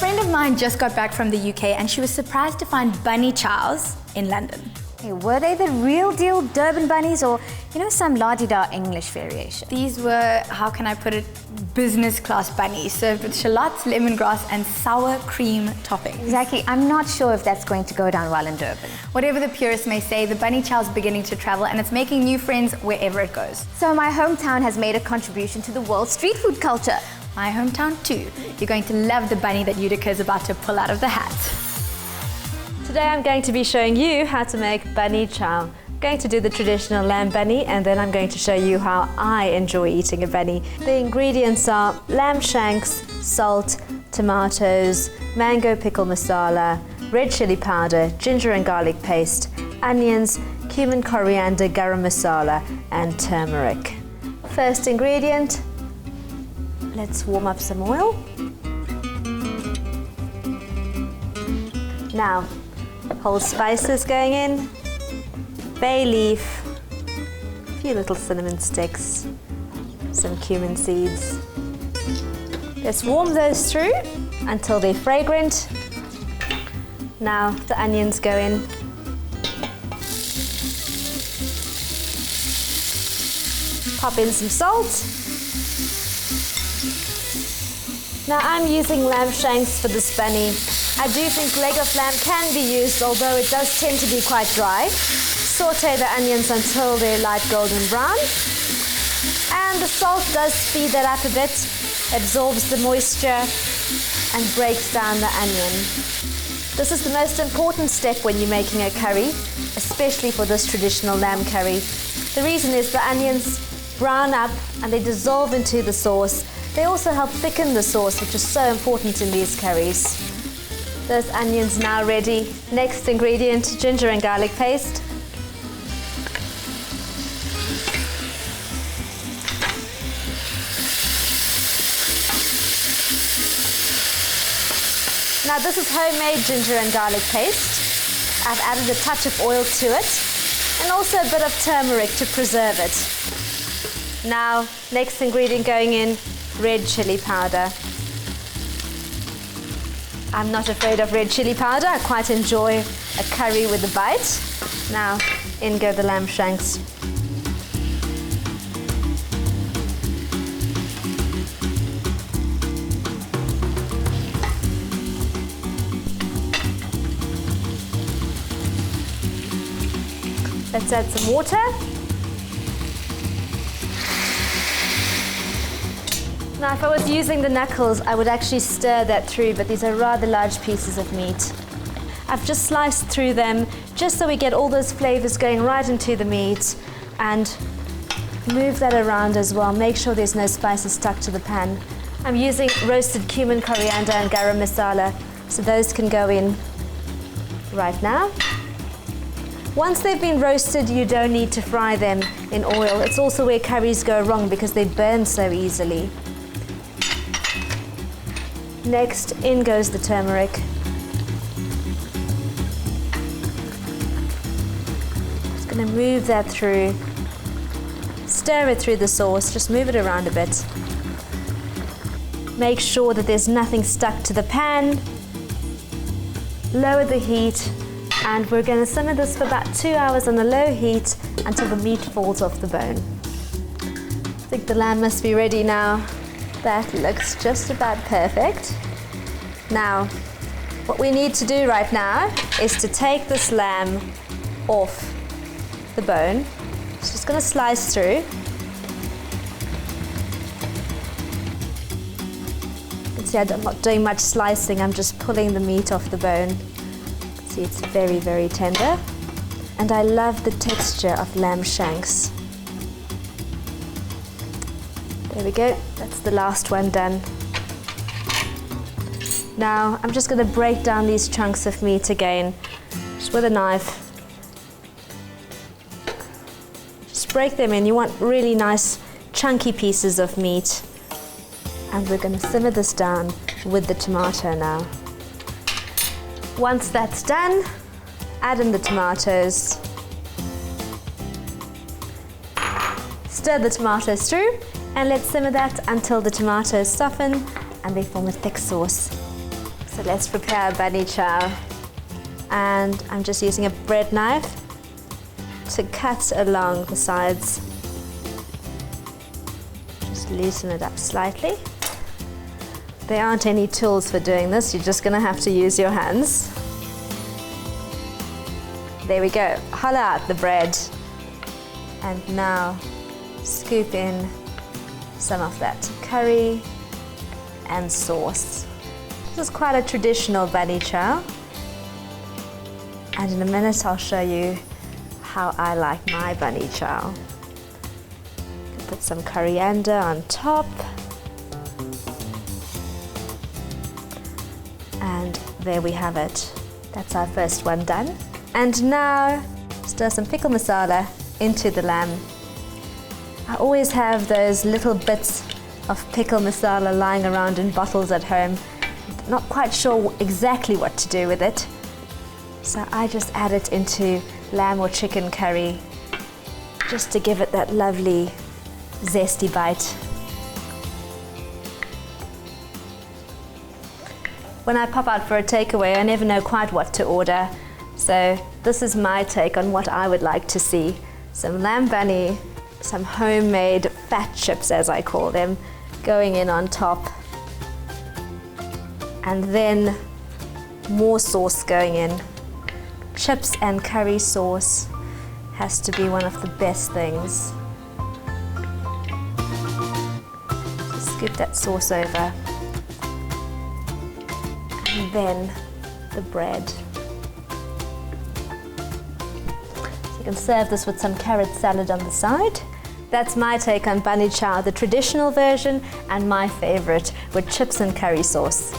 friend of mine just got back from the UK and she was surprised to find bunny chows in London. Hey, were they the real deal Durban bunnies or, some la-di-da English variation? These were, how can I put it, business class bunnies served with shallots, lemongrass and sour cream toppings. Exactly. I'm not sure if that's going to go down well in Durban. Whatever the purists may say, the bunny chow is beginning to travel and it's making new friends wherever it goes. So my hometown has made a contribution to the world's street food culture. My hometown too. You're going to love the bunny that Yudhika is about to pull out of the hat. Today I'm going to be showing you how to make bunny chow. I'm going to do the traditional lamb bunny and then I'm going to show you how I enjoy eating a bunny. The ingredients are lamb shanks, salt, tomatoes, mango pickle masala, red chili powder, ginger and garlic paste, onions, cumin, coriander, garam masala and turmeric. First ingredient, let's warm up some oil. Now, whole spices going in, bay leaf, a few little cinnamon sticks, some cumin seeds. Let's warm those through until they're fragrant. Now the onions go in. Pop in some salt. Now I'm using lamb shanks for this bunny. I do think leg of lamb can be used, although it does tend to be quite dry. Saute the onions until they're light golden brown. And the salt does speed that up a bit, absorbs the moisture and breaks down the onion. This is the most important step when you're making a curry, especially for this traditional lamb curry. The reason is the onions brown up and they dissolve into the sauce. They also help thicken the sauce, which is so important in these curries. Those onions now ready. Next ingredient, ginger and garlic paste. Now this is homemade ginger and garlic paste. I've added a touch of oil to it and also a bit of turmeric to preserve it. Now, next ingredient going in, red chili powder. I'm not afraid of red chili powder. I quite enjoy a curry with a bite. Now, in go the lamb shanks. Let's add some water. Now, if I was using the knuckles, I would actually stir that through, but these are rather large pieces of meat. I've just sliced through them, just so we get all those flavors going right into the meat, and move that around as well. Make sure there's no spices stuck to the pan. I'm using roasted cumin, coriander, and garam masala, so those can go in right now. Once they've been roasted, you don't need to fry them in oil. It's also where curries go wrong because they burn so easily. Next, in goes the turmeric. Just going to move that through. Stir it through the sauce, just move it around a bit. Make sure that there's nothing stuck to the pan. Lower the heat, and we're going to simmer this for about 2 hours on a low heat until the meat falls off the bone. I think the lamb must be ready now. That looks just about perfect. Now, what we need to do right now is to take this lamb off the bone. So just going to slice through. You can see I'm not doing much slicing, I'm just pulling the meat off the bone. You can see it's very, very tender. And I love the texture of lamb shanks. There we go, that's the last one done. Now, I'm just going to break down these chunks of meat again, just with a knife. Just break them in. You want really nice, chunky pieces of meat. And we're going to simmer this down with the tomato now. Once that's done, add in the tomatoes. Stir the tomatoes through. And let's simmer that until the tomatoes soften and they form a thick sauce. So So let's prepare a bunny chow. And I'm just using a bread knife to cut along the sides. Just loosen it up slightly. There aren't any tools for doing this, you're just going to have to use your hands. There we go, hollow out the bread. And now scoop in some of that curry and sauce. This is quite a traditional bunny chow. And in a minute I'll show you how I like my bunny chow. Put some coriander on top. And there we have it. That's our first one done. And now stir some pickle masala into the lamb. I always have those little bits of pickle masala lying around in bottles at home. Not quite sure exactly what to do with it. So I just add it into lamb or chicken curry just to give it that lovely zesty bite. When I pop out for a takeaway, I never know quite what to order. So this is my take on what I would like to see. Some lamb bunny, some homemade fat chips as I call them, going in on top. And then more sauce going in. Chips and curry sauce has to be one of the best things. Just scoop that sauce over. And then the bread. So you can serve this with some carrot salad on the side. That's my take on bunny chow, the traditional version and my favorite with chips and curry sauce.